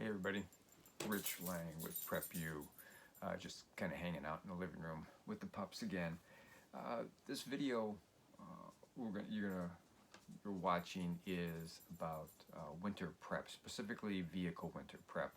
everybody, Rich Lang with PrepU, just kind of hanging out in the living room with the pups again. This video you're watching is about winter prep, specifically vehicle winter prep.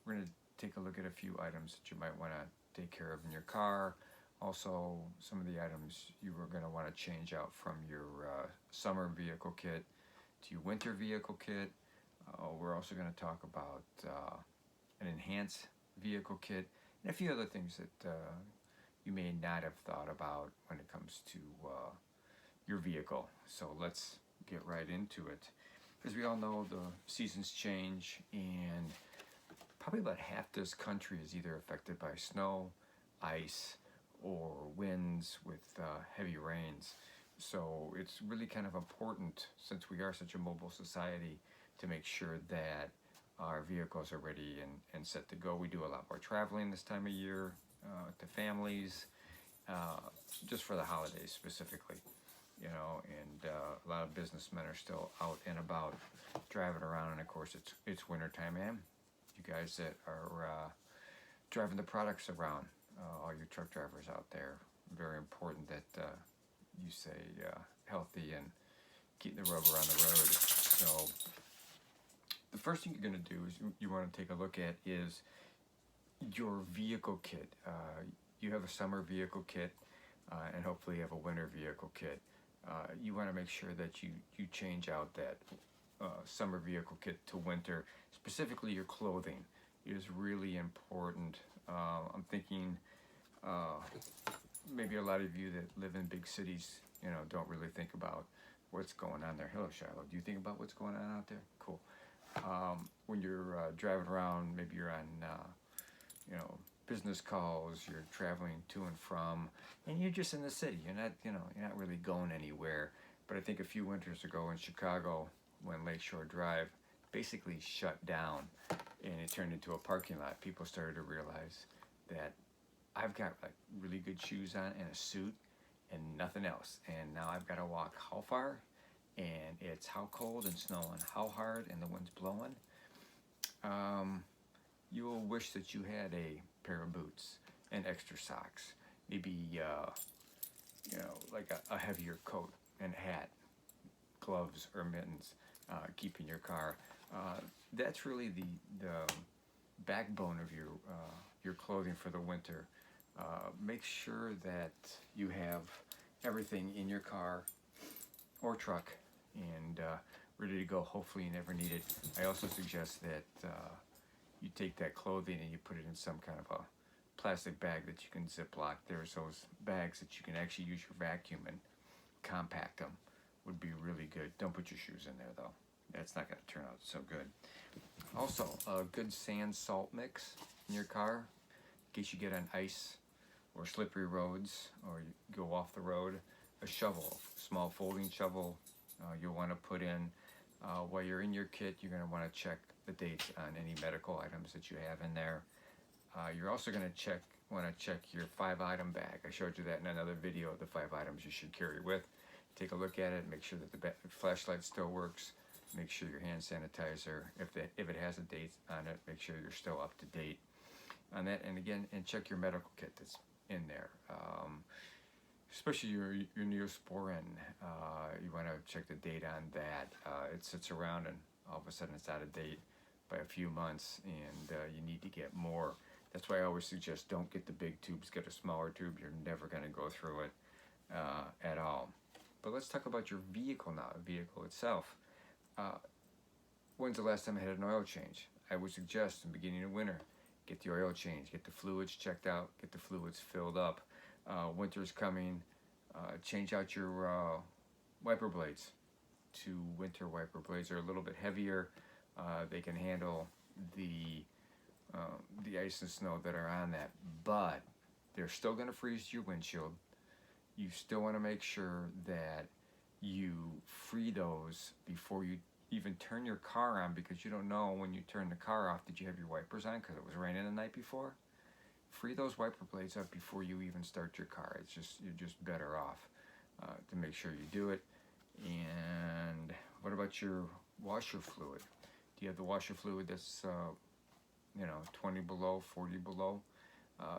We're going to take a look at a few items that you might want to take care of in your car. Also, some of the items you are going to want to change out from your summer vehicle kit to your winter vehicle kit. We're also going to talk about an enhanced vehicle kit and a few other things that you may not have thought about when it comes to your vehicle. So let's get right into it. As we all know, the seasons change, and probably about half this country is either affected by snow, ice, or winds with heavy rains. So it's really kind of important, since we are such a mobile society, to make sure that our vehicles are ready and set to go. We do a lot more traveling this time of year to families, just for the holidays specifically, and a lot of businessmen are still out and about driving around, and of course it's winter time, and you guys that are driving the products around, all your truck drivers out there, very important that you stay healthy and keep the rubber on the road. So the first thing you're going to do is you want to take a look at is your vehicle kit. You have a summer vehicle kit, and hopefully you have a winter vehicle kit. You want to make sure that you change out that summer vehicle kit to winter. Specifically, your clothing is really important. I'm thinking maybe a lot of you that live in big cities, don't really think about what's going on there. Hello, Shiloh. Do you think about what's going on out there? Cool. When you're driving around, maybe you're on, business calls, you're traveling to and from, and you're just in the city. You're not really going anywhere. But I think a few winters ago in Chicago, when Lakeshore Drive basically shut down and it turned into a parking lot, people started to realize that I've got like really good shoes on and a suit and nothing else. And now I've got to walk how far? And it's how cold and snowing, how hard, and the wind's blowing. You'll wish that you had a pair of boots and extra socks, maybe like a heavier coat and hat, gloves or mittens, keeping your car. That's really the backbone of your clothing for the winter. Make sure that you have everything in your car or truck and ready to go. Hopefully you never need it. I also suggest that you take that clothing and you put it in some kind of a plastic bag that you can Ziploc. There's those bags that you can actually use your vacuum and compact them. Would be really good. Don't put your shoes in there though. That's not going to turn out so good. Also, a good sand salt mix in your car in case you get on ice or slippery roads or you go off the road. A shovel, small folding shovel, you'll want to put in. While you're in your kit, you're going to want to check the dates on any medical items that you have in there. You're also going to want to check your 5-item bag. I showed you that in another video, the 5 items you should carry with. Take a look at it, make sure that the flashlight still works. Make sure your hand sanitizer, if it has a date on it, make sure you're still up to date on that. And again, check your medical kit that's in there. Especially your Neosporin, you want to check the date on that. It sits around and all of a sudden it's out of date by a few months, and you need to get more. That's why I always suggest don't get the big tubes, get a smaller tube. You're never going to go through it at all. But let's talk about your vehicle now, the vehicle itself. When's the last time I had an oil change? I would suggest in the beginning of winter, get the oil change, get the fluids checked out, get the fluids filled up. Winter's coming, change out your wiper blades to winter wiper blades. They're a little bit heavier. They can handle the ice and snow that are on that, but they're still going to freeze your windshield. You still want to make sure that you free those before you even turn your car on, because you don't know when you turn the car off, did you have your wipers on because it was raining the night before? Free those wiper blades up before you even start your car. You're just better off to make sure you do it. And what about your washer fluid? Do you have the washer fluid that's 20 below, 40 below,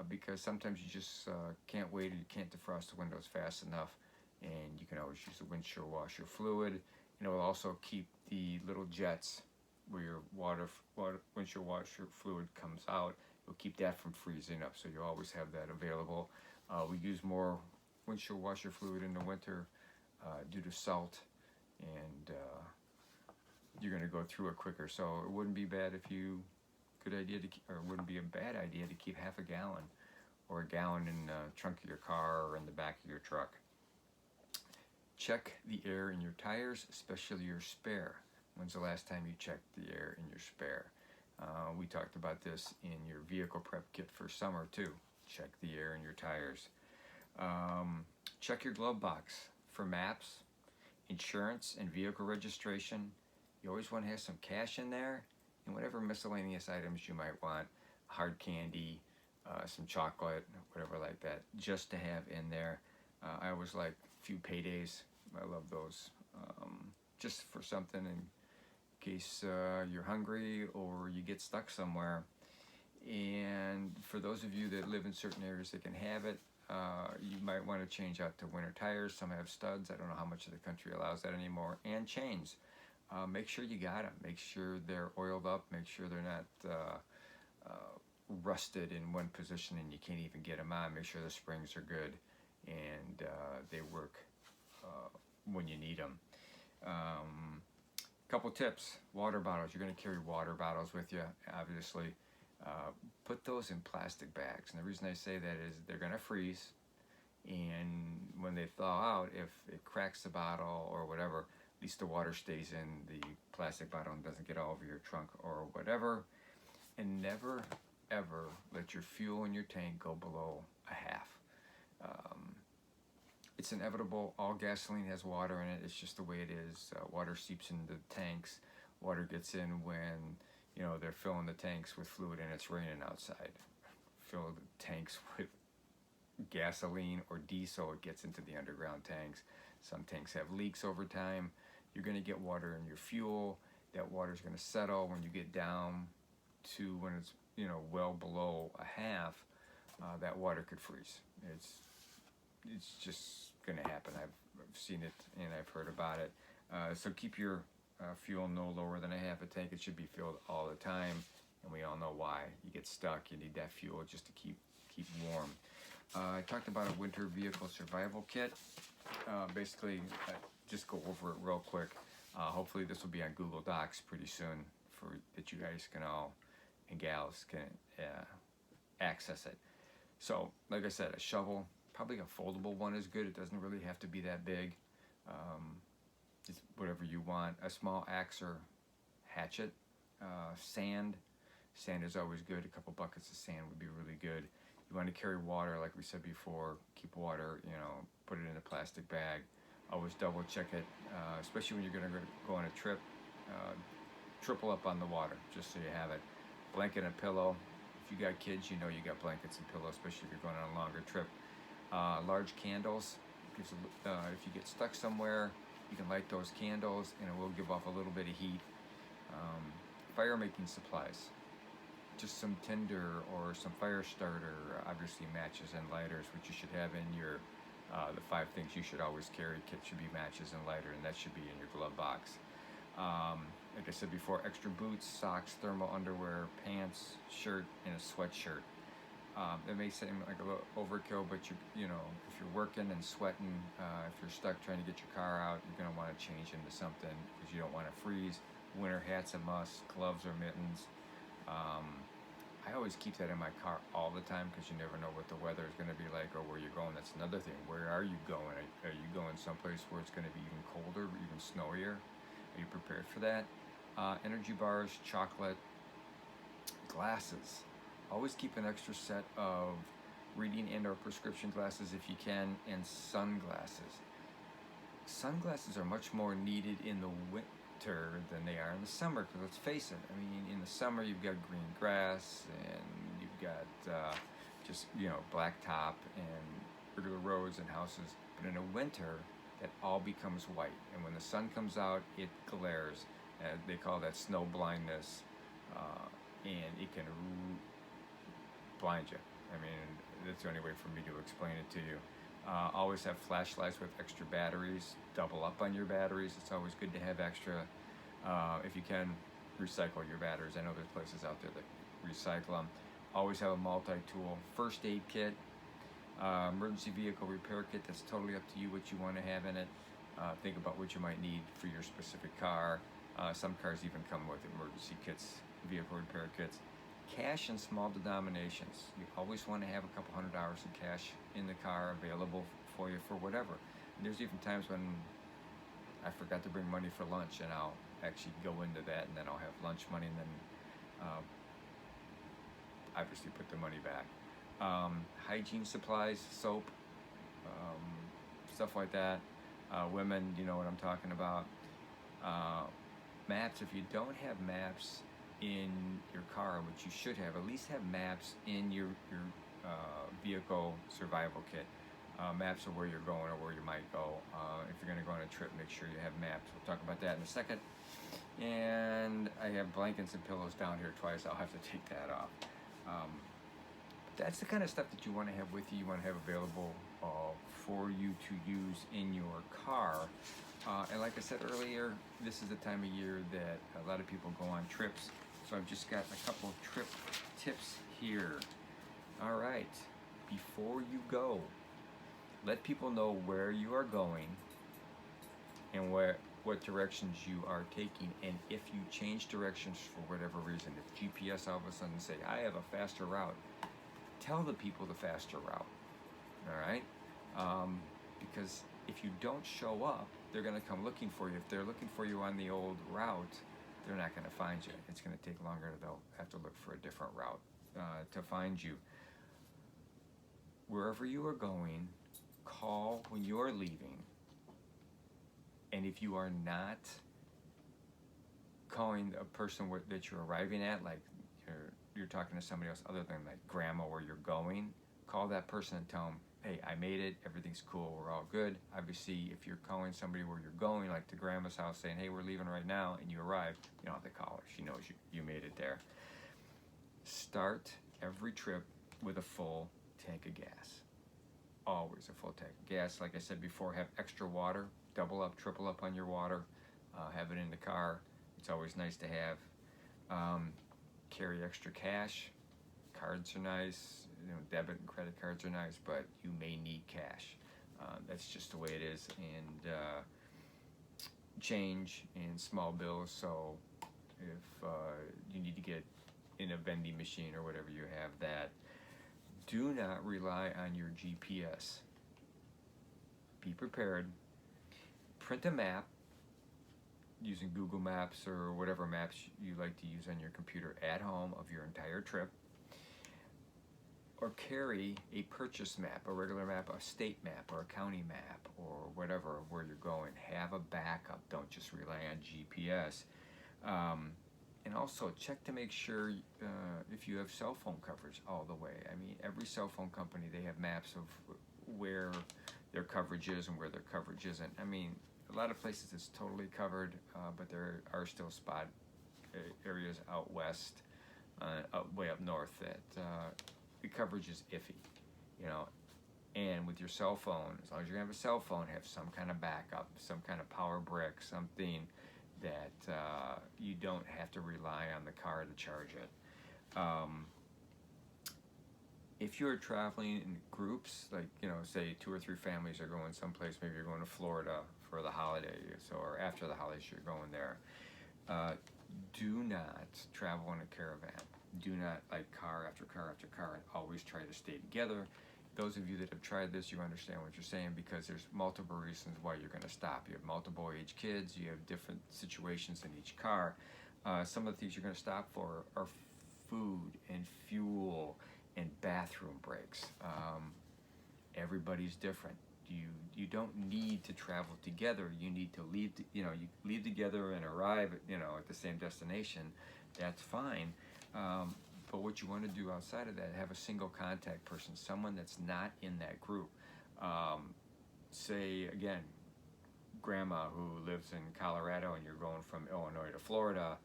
because sometimes you just can't wait, or you can't defrost the windows fast enough, and you can always use the windshield washer fluid. It will also keep the little jets where your windshield washer fluid comes out. It'll keep that from freezing up, so you always have that available. We use more windshield washer fluid in the winter due to salt, and you're going to go through it quicker. So it wouldn't be bad if you, good idea to, or it wouldn't be a bad idea to keep half a gallon or a gallon in the trunk of your car or in the back of your truck. Check the air in your tires, especially your spare. When's the last time you checked the air in your spare? We talked about this in your vehicle prep kit for summer too. Check the air in your tires. Check your glove box for maps, insurance, and vehicle registration. You always want to have some cash in there, and whatever miscellaneous items you might want, hard candy, some chocolate, whatever like that, just to have in there. I always like a few paydays. I love those, just for something in case you're hungry or you get stuck somewhere. And for those of you that live in certain areas that can have it, you might want to change out to winter tires. Some have studs. I don't know how much of the country allows that anymore. And chains. Make sure you got them. Make sure they're oiled up. Make sure they're not rusted in one position and you can't even get them on. Make sure the springs are good and they work when you need them. Couple tips. Water bottles. You're going to carry water bottles with you, obviously. Put those in plastic bags. And the reason I say that is they're going to freeze. And when they thaw out, if it cracks the bottle or whatever, at least the water stays in the plastic bottle and doesn't get all over your trunk or whatever. And never, ever let your fuel in your tank go below a half. It's inevitable. All gasoline has water in it. It's just the way it is. Water seeps into the tanks. Water gets in when they're filling the tanks with fluid and it's raining outside. Fill the tanks with gasoline or diesel, it gets into the underground tanks. Some tanks have leaks over time. You're going to get water in your fuel. That water is going to settle when you get down to when it's well below a half. That water could freeze. It's just going to happen. I've seen it and I've heard about it. So keep your fuel no lower than a half a tank. It should be filled all the time, and we all know why. You get stuck. You need that fuel just to keep warm. I talked about a winter vehicle survival kit. Basically, just go over it real quick. Hopefully this will be on Google Docs pretty soon for that you guys can all, and gals can access it. So, like I said, a shovel, probably a foldable one is good. It doesn't really have to be that big. Just whatever you want. A small axe or hatchet. Sand. Sand is always good. A couple buckets of sand would be really good. You want to carry water, like we said before. Keep water, put it in a plastic bag. Always double check it, especially when you're going to go on a trip. Triple up on the water, just so you have it. Blanket and pillow. If you got kids, you got blankets and pillows, especially if you're going on a longer trip. Large candles. If you get stuck somewhere, you can light those candles and it will give off a little bit of heat. Fire making supplies. Just some tinder or some fire starter, obviously matches and lighters, which you should have in your, the 5 things you should always carry. Kit should be matches and lighter, and that should be in your glove box. Like I said before, extra boots, socks, thermal underwear, pants, shirt, and a sweatshirt. It may seem like a little overkill, but if you're working and sweating, if you're stuck trying to get your car out, you're going to want to change into something because you don't want to freeze. Winter hat's a must, gloves or mittens. I always keep that in my car all the time because you never know what the weather is going to be like or where you're going. That's another thing. Where are you going? Are you going someplace where it's going to be even colder, even snowier? Are you prepared for that? Energy bars, chocolate, glasses. Always keep an extra set of reading and or prescription glasses if you can, and sunglasses. Sunglasses are much more needed in the winter than they are in the summer, because let's face it, in the summer you've got green grass and you've got just blacktop and regular roads and houses, but in the winter that all becomes white, and when the sun comes out it glares. They call that snow blindness. and it can blind you. I mean, that's the only way for me to explain it to you. Always have flashlights with extra batteries. Double up on your batteries. It's always good to have extra. If you can, recycle your batteries. I know there's places out there that recycle them. Always have a multi-tool. First aid kit. Emergency vehicle repair kit. That's totally up to you what you want to have in it. Think about what you might need for your specific car. Some cars even come with emergency kits, vehicle repair kits. Cash in small denominations. You always want to have a couple $100 in cash in the car available for you for whatever. And there's even times when I forgot to bring money for lunch, and I'll actually go into that, and then I'll have lunch money, and then obviously put the money back. Hygiene supplies, soap, stuff like that. Women, you know what I'm talking about. Maps. If you don't have maps in your car, which you should have, at least have maps in your vehicle survival kit. Maps of where you're going or where you might go. If you're going to go on a trip, make sure you have maps. We'll talk about that in a second. And I have blankets and pillows down here twice. I'll have to take that off. That's the kind of stuff that you want to have with you. You want to have available for you to use in your car. And like I said earlier, this is the time of year that a lot of people go on trips. So I've just got a couple of trip tips here. All right, before you go, let people know where you are going and what directions you are taking. And if you change directions for whatever reason, if GPS all of a sudden say, I have a faster route, tell the people the faster route. All right, because if you don't show up, they're going to come looking for you. If they're looking for you on the old route, they're not going to find you. It's going to take longer. They'll have to look for a different route to find you. Wherever you are going, call when you are leaving. And if you are not calling a person that you're arriving at, like you're talking to somebody else other than like grandma where you're going, call that person and tell them, hey, I made it, everything's cool, we're all good. Obviously, if you're calling somebody where you're going, like to grandma's house, saying, hey, we're leaving right now, and you arrive, you don't have to call her. She knows you made it there. Start every trip with a full tank of gas. Always a full tank of gas. Like I said before, have extra water. Double up, triple up on your water. Have it in the car. It's always nice to have. Carry extra cash. Cards are nice. You know, debit and credit cards are nice, but you may need cash. That's just the way it is. And change in small bills. So if you need to get in a vending machine or whatever, you have that. Do not rely on your GPS. Be prepared. Print a map using Google Maps or whatever maps you like to use on your computer at home of your entire trip. Or carry a purchase map, a regular map, a state map, or a county map, or whatever, where you're going. Have a backup. Don't just rely on GPS. And also check to make sure if you have cell phone coverage all the way. I mean, every cell phone company, they have maps of where their coverage is and where their coverage isn't. I mean, a lot of places it's totally covered, but there are still spot areas out west, way up north that the coverage is iffy, you know. And with your cell phone, as long as you're gonna have a cell phone, have some kind of backup, some kind of power brick, something that you don't have to rely on the car to charge it. If you're traveling in groups, like, you know, say 2 or 3 families are going someplace, maybe you're going to Florida for the holidays, or after the holidays you're going there, do not travel in a caravan. Do not, like, car after car after car, and always try to stay together. Those of you that have tried this, you understand what you're saying, because there's multiple reasons why you're going to stop. You have multiple age kids, you have different situations in each car. Some of the things you're going to stop for are food and fuel and bathroom breaks. Everybody's different. You don't need to travel together. You need to leave. You leave together and arrive, at the same destination. That's fine. But what you want to do outside of that, have a single contact person, someone that's not in that group. Say again, grandma who lives in Colorado and you're going from Illinois to Florida.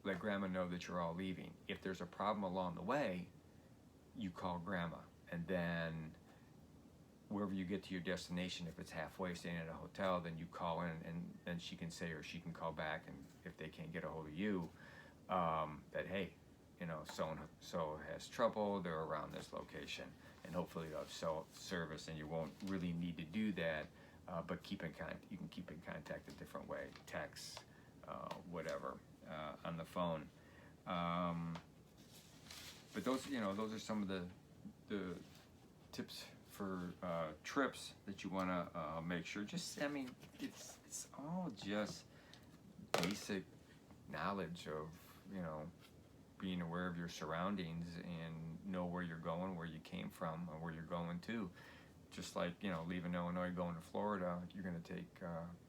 let grandma know that you're all leaving. If there's a problem along the way, you call grandma, and then wherever you get to your destination, if it's halfway staying at a hotel, then you call in, and then she can say, or she can call back, and if they can't get a hold of you, that hey, you know, so and so has trouble, they're around this location, and hopefully you'll have service, and you won't really need to do that, but you can keep in contact a different way, text, whatever, on the phone. But those, you know, those are some of the tips for trips that you want to make sure. Just, I mean, it's all just basic knowledge of, you know, being aware of your surroundings and know where you're going, where you came from, and where you're going to. Just like, you know, leaving Illinois, going to Florida, you're going to take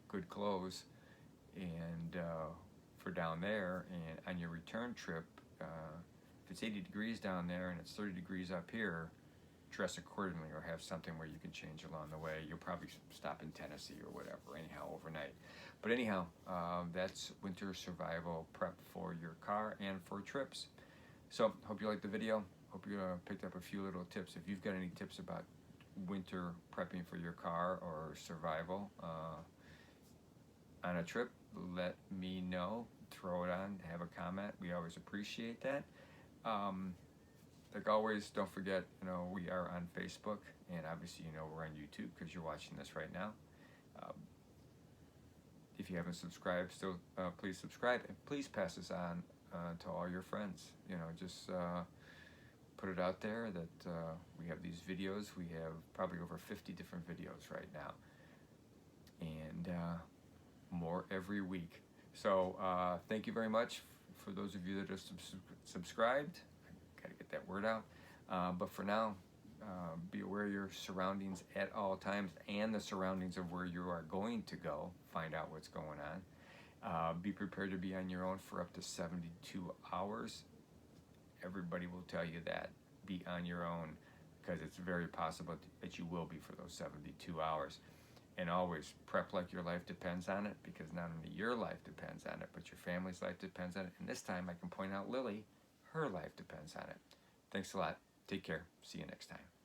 good clothes and for down there, and on your return trip, if it's 80 degrees down there and it's 30 degrees up here, dress accordingly, or have something where you can change along the way. You'll probably stop in Tennessee or whatever, anyhow, overnight. But anyhow, that's winter survival prep for your car and for trips. So, hope you liked the video. Hope you picked up a few little tips. If you've got any tips about winter prepping for your car or survival on a trip, let me know. Throw it on, have a comment. We always appreciate that. Like always, don't forget, you know, we are on Facebook, and obviously, you know, we're on YouTube because you're watching this right now. If you haven't subscribed, still please subscribe, and please pass this on to all your friends. You know, just put it out there that we have these videos. We have probably over 50 different videos right now, and more every week. So thank you very much for those of you that are subscribed. I gotta get that word out. But for now, be aware of your surroundings at all times, and the surroundings of where you are going to go. Find out what's going on. Be prepared to be on your own for up to 72 hours. Everybody will tell you that. Be on your own, because it's very possible that you will be for those 72 hours. And always prep like your life depends on it, because not only your life depends on it, but your family's life depends on it. And this time I can point out Lily, her life depends on it. Thanks a lot. Take care. See you next time.